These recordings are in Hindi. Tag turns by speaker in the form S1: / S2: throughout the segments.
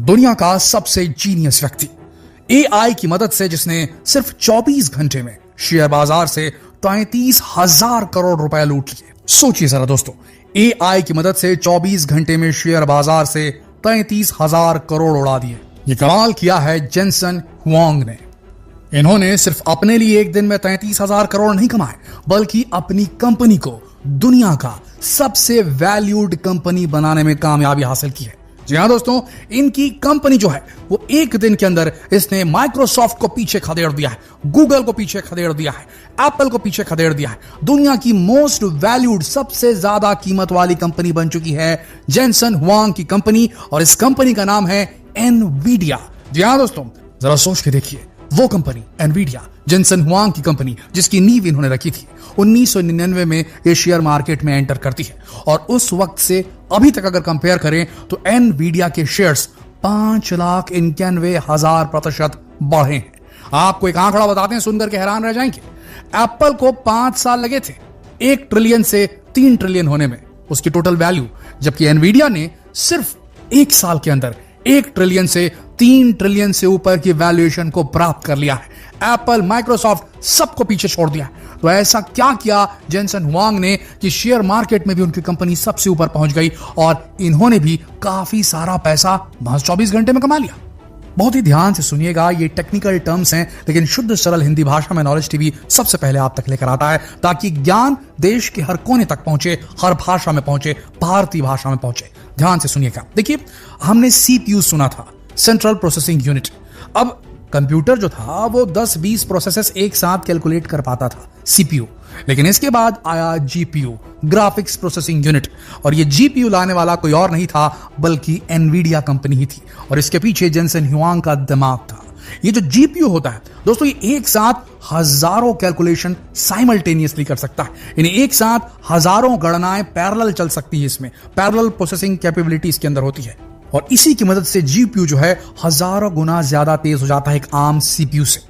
S1: दुनिया का सबसे जीनियस व्यक्ति, एआई की मदद से जिसने सिर्फ 24 घंटे में शेयर बाजार से 33,000 करोड़ रुपए लूट लिए। सोचिए जरा दोस्तों, एआई की मदद से 24 घंटे में शेयर बाजार से 33,000 करोड़ उड़ा दिए। ये कमाल किया है जेनसन हुआंग ने। इन्होंने सिर्फ अपने लिए एक दिन में 33,000 करोड़ नहीं कमाए, बल्कि अपनी कंपनी को दुनिया का सबसे वैल्यूड कंपनी बनाने में कामयाबी हासिल की है। जी हां दोस्तों, इनकी कंपनी जो है वो एक दिन के अंदर इसने माइक्रोसॉफ्ट को पीछे खदेड़ दिया है, गूगल को पीछे खदेड़ दिया है, एप्पल को पीछे खदेड़ दिया है। दुनिया की मोस्ट वैल्यूड, सबसे ज्यादा कीमत वाली कंपनी बन चुकी है जेनसन हुआंग की कंपनी, और इस कंपनी का नाम है एनवीडिया। जी हां दोस्तों, जरा सोच के देखिए, वो कंपनी एनवीडिया, जेनसन हुआंग की कंपनी, जिसकी नींव इन्होंने रखी थी, 1999 में ये शेयर मार्केट में एंटर करती है, और उस वक्त से अभी तक अगर कंपेयर करें तो एनवीडिया के शेयर्स 5,91,000% बढ़े हैं। आपको एक आंकड़ा बताते हैं, सुनकर के हैरान रह जाएंगे। एप्पल को 5 साल लगे थे 1 ट्रिलियन से 3 ट्रिलियन होने में, उसकी टोटल वैल्यू, जबकि एनवीडिया ने सिर्फ 1 साल के अंदर 1 ट्रिलियन से 3 ट्रिलियन से ऊपर की वैल्यूएशन को प्राप्त कर लिया है। एप्पल, माइक्रोसॉफ्ट सबको पीछे छोड़ दिया है। तो ऐसा क्या किया जेनसन हुआंग ने कि शेयर मार्केट में भी उनकी कंपनी सबसे ऊपर पहुंच गई, और इन्होंने भी काफी सारा पैसा बस 24 घंटे में कमा लिया। बहुत ही ध्यान से सुनिएगा, ये टेक्निकल टर्म्स हैं, लेकिन शुद्ध सरल हिंदी भाषा में नॉलेज टीवी सबसे पहले आप तक लेकर आता है, ताकि ज्ञान देश के हर कोने तक पहुंचे, हर भाषा में पहुंचे, भारतीय भाषा में पहुंचे। ध्यान से सुनिएगा। देखिए, हमने सीपीयू सुना था, सेंट्रल प्रोसेसिंग यूनिट। अब कंप्यूटर जो था वो 10-20 प्रोसेसेस एक साथ कैलकुलेट कर पाता था, सीपीयू। लेकिन इसके बाद आया जीपीयू, ग्राफिक्स प्रोसेसिंग यूनिट, और ये जीपीयू लाने वाला कोई और नहीं था बल्कि एनवीडिया कंपनी ही थी, और इसके पीछे जेनसन हुआंग का दिमाग था। ये जो जीपीयू होता है दोस्तों, ये एक साथ हजारों कैलकुलेशन साइमल्टेनियसली कर सकता है, यानी एक साथ हजारों गणनाएं पैरेलल चल सकती है। इसमें पैरेलल प्रोसेसिंग कैपेबिलिटी इसके अंदर होती है, और इसी की मदद से जीपीयू जो है हजारों गुना ज्यादा तेज हो जाता है एक आम सीपीयू से।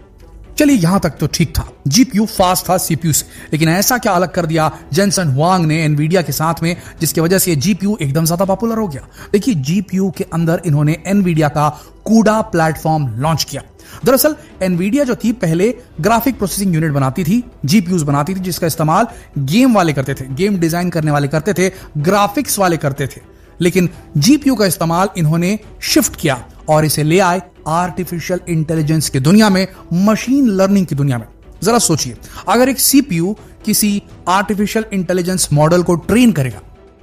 S1: चलिए, यहां तक तो ठीक था, जीपीयू फास्ट था सीपीयू से, लेकिन ऐसा क्या अलग कर दिया जेनसन हुआंग ने एनवीडिया के साथ में, जिसकी वजह से जीपीयू एकदम ज्यादा पॉपुलर हो गया। देखिए, जीपीयू के अंदर इन्होंने एनवीडिया का कूडा प्लेटफॉर्म लॉन्च किया। दरअसल एनवीडिया जो थी पहले ग्राफिक प्रोसेसिंग यूनिट बनाती थी, जीपीयूज बनाती थी, जिसका इस्तेमाल गेम वाले करते थे, गेम डिजाइन करने वाले करते थे, ग्राफिक्स वाले करते थे। लेकिन जीपीयू का इस्तेमाल इन्होंने शिफ्ट किया और इसे ले आए आर्टिफिशियल इंटेलिजेंस की दुनिया में, मशीन लर्निंग की दुनिया में। जरा सोचिए, अगर एक सीपीयू किसी आर्टिफिशियल इंटेलिजेंस मॉडल को ट्रेन करेगा,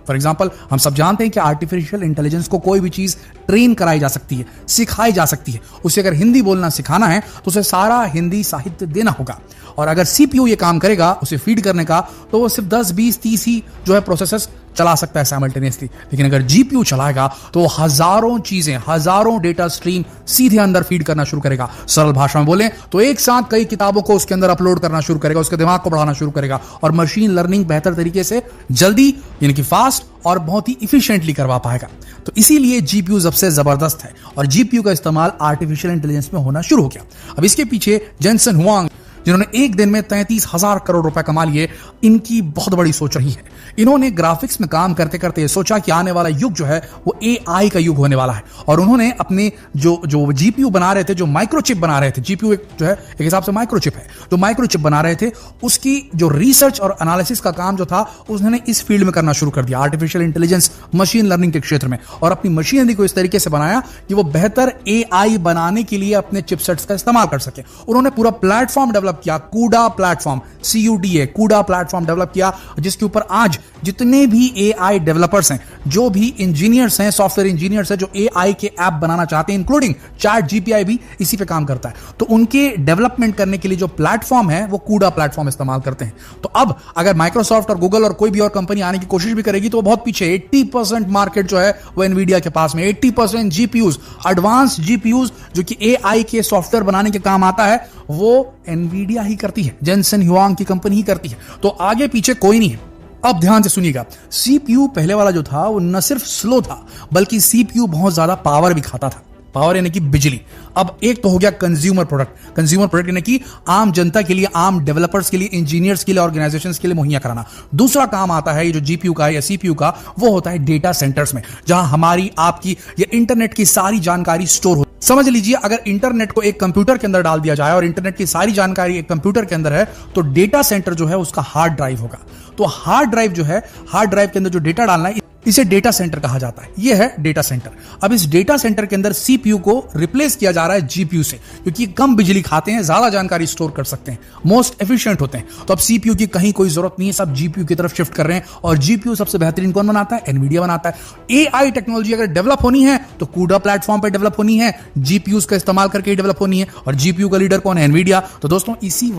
S1: फॉर एग्जाम्पल, हम सब जानते हैं कि आर्टिफिशियल इंटेलिजेंस को कोई भी चीज ट्रेन कराई जा सकती है, सिखाई जा सकती है। उसे अगर हिंदी बोलना सिखाना है तो उसे सारा हिंदी साहित्य देना होगा, और अगर सीपीयू ये काम करेगा उसे फीड करने का, तो वो सिर्फ 10, 20, 30 ही जो है प्रोसेसेस चला सकता है साइमल्टेनियसली। लेकिन अगर जीपीयू चलाएगा तो हजारों चीजें, हजारों डेटा स्ट्रीम सीधे अंदर फीड करना शुरू करेगा। सरल भाषा में बोलें तो एक साथ कई किताबों को उसके अंदर अपलोड करना शुरू करेगा, उसके दिमाग को बढ़ाना शुरू करेगा, और मशीन लर्निंग बेहतर तरीके से, जल्दी, यानी कि फास्ट और बहुत ही इफिशिएंटली करवा पाएगा। तो इसीलिए जीपीयू सबसे जबरदस्त है, और जीपीयू का इस्तेमाल आर्टिफिशियल इंटेलिजेंस में होना शुरू हो गया। अब इसके पीछे जेनसन हुआंग, जिन्होंने एक दिन में 33,000 करोड़ रुपए कमा लिए, इनकी बहुत बड़ी सोच रही है। इन्होंने ग्राफिक्स में काम करते करते सोचा कि आने वाला युग जो है वो एआई का युग होने वाला है, और उन्होंने अपने जो जीपीयू बना रहे थे, जो माइक्रोचिप बना रहे थे, जीपीयू एक जो है एक हिसाब से माइक्रोचिप है, तो माइक्रोचिप बना रहे थे, उसकी जो रिसर्च और एनालिसिस का काम जो था उन्होंने इस फील्ड में करना शुरू कर दिया, आर्टिफिशियल इंटेलिजेंस, मशीन लर्निंग के क्षेत्र में, और अपनी मशीनरी को इस तरीके से बनाया कि वो बेहतर एआई बनाने के लिए अपने चिपसेट्स का इस्तेमाल कर सके। उन्होंने पूरा प्लेटफॉर्म डेवलप किया, कूडा प्लेटफॉर्म, CUDA, कूडा प्लेटफॉर्म डेवलप किया, जिसके ऊपर आज जितने भी एआई डेवलपर्स हैं, जो भी इंजीनियर्स हैं, सॉफ्टवेयर इंजीनियर्स हैं, जो एआई के ऐप बनाना चाहते हैं, इंक्लूडिंग चैट जीपीआई भी इसी पे काम करता है, तो उनके डेवलपमेंट करने के लिए जो प्लेटफॉर्म है वो कूडा प्लेटफॉर्म इस्तेमाल करते हैं। तो अब अगर माइक्रोसॉफ्ट और गूगल और कोई भी और कंपनी आने की कोशिश भी करेगी तो वो बहुत पीछे, 80% मार्केट जो है वो एनवीडिया के पास में, 80% जीपीयूज, एडवांस जीपीयूज जो कि एआई के सॉफ्टवेयर बनाने के काम आता है, वो एनवीडिया ही करती है, जेनसन हुआंग की कंपनी ही करती है। तो आगे पीछे कोई नहीं है। अब ध्यान से सुनिएगा, सीपीयू पहले वाला जो था वो न सिर्फ स्लो था, बल्कि सीपीयू बहुत ज्यादा पावर भी खाता था। पावर यानी कि बिजली। अब एक तो हो गया कंज्यूमर प्रोडक्ट। कंज्यूमर प्रोडक्ट यानी कि आम जनता के लिए, आम डेवलपर्स के लिए, इंजीनियर्स के लिए, ऑर्गेनाइजेशंस के लिए मुहैया कराना। दूसरा काम आता है ये जो जीपीयू का या सीपीयू का, वो होता है डेटा सेंटर्स में, जहां हमारी, आपकी, या इंटरनेट की सारी जानकारी स्टोर हो। समझ लीजिए, अगर इंटरनेट को एक कंप्यूटर के अंदर डाल दिया जाए और इंटरनेट की सारी जानकारी एक कंप्यूटर के अंदर है, तो डेटा सेंटर जो है उसका हार्ड ड्राइव होगा। तो हार्ड ड्राइव जो है, हार्ड ड्राइव के अंदर जो डेटा डालना है, इसे डेटा सेंटर कहा जाता है। यह है डेटा सेंटर। अब इस डेटा सेंटर के अंदर सीपीयू को रिप्लेस किया जा रहा है जीपीयू से, क्योंकि कम बिजली खाते हैं, ज्यादा जानकारी स्टोर कर सकते हैं, मोस्ट एफिशिएंट होते हैं। तो अब सीपीयू की कहीं कोई जरूरत नहीं है, सब जीपीयू की तरफ शिफ्ट कर रहे हैं। और जीपीयू सबसे बेहतरीन कौन बनाता है? एनवीडिया बनाता है। एआई टेक्नोलॉजी अगर डेवलप होनी है तो कूडा प्लेटफॉर्म पर डेवलप होनी है, जीपीयू का इस्तेमाल करके डेवलप होनी है। और जीपीयू का लीडर कौन है? एनवीडिया। तो दोस्तों इसी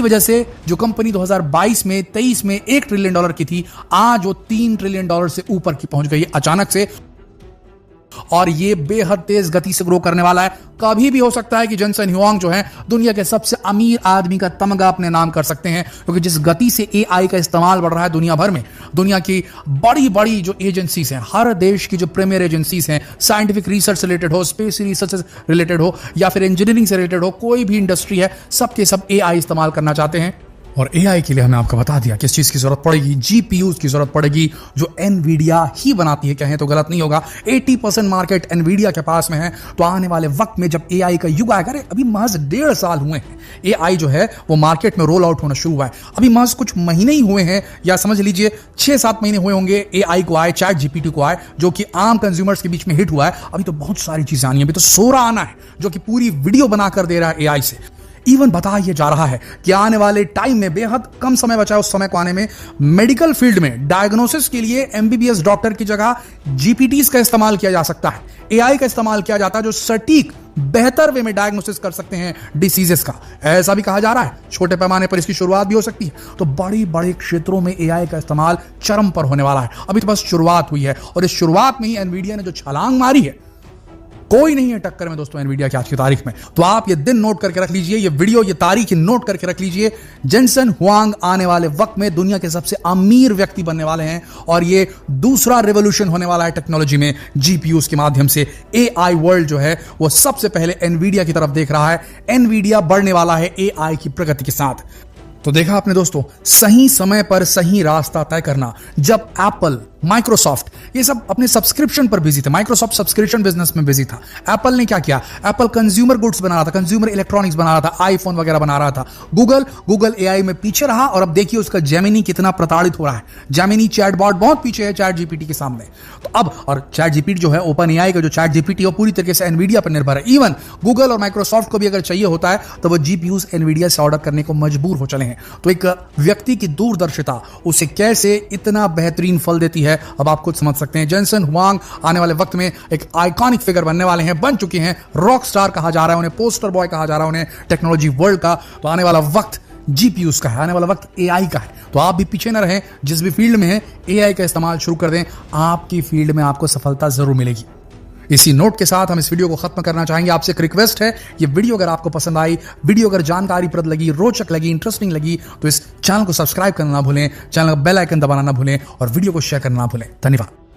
S1: वजह से जो कंपनी 2022 में 23 में $1 ट्रिलियन की थी, आज वो $3 ट्रिलियन से ऊपर की पहुंच गई अचानक से। और ये बेहद तेज गति से ग्रो करने वाला है। कभी भी हो सकता है कि जेनसन हुआंग जो है दुनिया के सबसे अमीर आदमी का तमगा अपने नाम कर सकते हैं, क्योंकि जिस गति से एआई का इस्तेमाल बढ़ रहा है दुनिया भर में, दुनिया की बड़ी बड़ी जो एजेंसीज हैं, हर देश की जो प्रीमियर एजेंसीज हैं, साइंटिफिक रिसर्च से रिलेटेड हो, स्पेस रिसर्च से रिलेटेड हो, या फिर इंजीनियरिंग से रिलेटेड हो, कोई भी इंडस्ट्री है, सबके सब एआई इस्तेमाल करना चाहते हैं। और एआई के लिए हमने आपको बता दिया किस चीज की जरूरत पड़ेगी। जीपीयूज की जरूरत पड़ेगी, जो एनवीडिया ही बनाती है, कहें तो गलत नहीं होगा। 80% मार्केट एनवीडिया के पास में है। तो आने वाले वक्त में जब एआई का युग आएगा, अभी महज 1.5 साल हुए हैं, एआई जो है वो मार्केट में रोल आउट होना शुरू हुआ है। अभी महज कुछ महीने ही हुए हैं, या समझ लीजिए 6-7 महीने हुए होंगे एआई को आए, चैट जीपीटी को आए, जो कि आम कंज्यूमर्स के बीच में हिट हुआ है। अभी तो बहुत सारी चीजें आनी है, अभी तो सोरा आना है, जो कि पूरी वीडियो बनाकर दे रहा है एआई से। इवन बताया जा रहा है कि आने वाले टाइम में, बेहद कम समय बचा है उस समय को आने में, मेडिकल फील्ड में डायग्नोसिस के लिए एमबीबीएस डॉक्टर की जगह जीपीटीज का इस्तेमाल किया जा सकता है। एआई का इस्तेमाल किया जाता है, जो सटीक बेहतर वे में डायग्नोसिस कर सकते हैं डिसीजेस का। ऐसा भी कहा जा रहा है छोटे पैमाने पर इसकी शुरुआत भी हो सकती है। तो बड़ी बड़े क्षेत्रों में एआई का इस्तेमाल चरम पर होने वाला है। अभी तो बस शुरुआत हुई है, और इस शुरुआत में ही एनवीडिया ने जो छलांग मारी है, कोई नहीं है टक्कर में दोस्तों एनवीडिया की आज की तारीख में। तो आप ये दिन नोट करके रख लीजिए, ये वीडियो, ये तारीख नोट करके रख लीजिए। जेनसन हुआंग आने वाले वक्त में दुनिया के सबसे अमीर व्यक्ति बनने वाले हैं, और ये दूसरा रेवोल्यूशन होने वाला है टेक्नोलॉजी में, जीपीयूज के माध्यम से। एआई वर्ल्ड जो है वो सबसे पहले एनवीडिया की तरफ देख रहा है। एनवीडिया बढ़ने वाला है एआई की प्रगति के साथ। तो देखा आपने दोस्तों, सही समय पर सही रास्ता तय करना। जब एप्पल, माइक्रोसॉफ्ट, ये सब अपने सब्सक्रिप्शन पर बिजी थे, माइक्रोसॉफ्ट सब्सक्रिप्शन बिजनेस में बिजी था, एप्पल ने क्या किया? एप्पल कंज्यूमर गुड्स बना रहा था, कंज्यूमर इलेक्ट्रॉनिक्स बना रहा था, आईफोन वगैरह बना रहा था। गूगल एआई में पीछे रहा, और अब देखिए उसका जेमिनी कितना प्रताड़ित हो रहा है। जेमिनी चैटबॉट बहुत पीछे है चैट जीपीटी के सामने। तो अब, और चैट जीपीटी जो है, ओपन एआई का जो चैट जीपीटी है, पूरी तरीके से एनवीडिया पर निर्भर है। इवन गूगल और माइक्रोसॉफ्ट को भी अगर चाहिए होता है तो वो जीपीयूज एनवीडिया से ऑर्डर करने को मजबूर हो चले हैं। तो एक व्यक्ति की दूरदर्शिता उसे कैसे इतना बेहतरीन फल देती है, अब आप खुद समझ सकते हैं। जेनसन हुआंग आने वाले वक्त में एक आइकॉनिक फिगर बनने वाले हैं, बन चुके हैं। रॉक स्टार कहा जा रहा है उन्हें, पोस्टर बॉय कहा जा रहा है उन्हें टेक्नोलॉजी वर्ल्ड का। तो आने वाला वक्त जीपीयूज का है, आने वाला वक्त एआई का है। तो आप भी पीछे ना रहें, जिस भी फील्ड में है एआई का इस्तेमाल शुरू कर दें, आपकी फील्ड में आपको सफलता जरूर मिलेगी। इसी नोट के साथ हम इस वीडियो को खत्म करना चाहेंगे। आपसे एक रिक्वेस्ट है, ये वीडियो अगर आपको पसंद आई, वीडियो अगर जानकारीप्रद लगी, रोचक लगी, इंटरेस्टिंग लगी, तो इस चैनल को सब्सक्राइब करना ना भूलें, चैनल का बेल आइकन दबाना ना भूलें, और वीडियो को शेयर करना ना भूलें। धन्यवाद।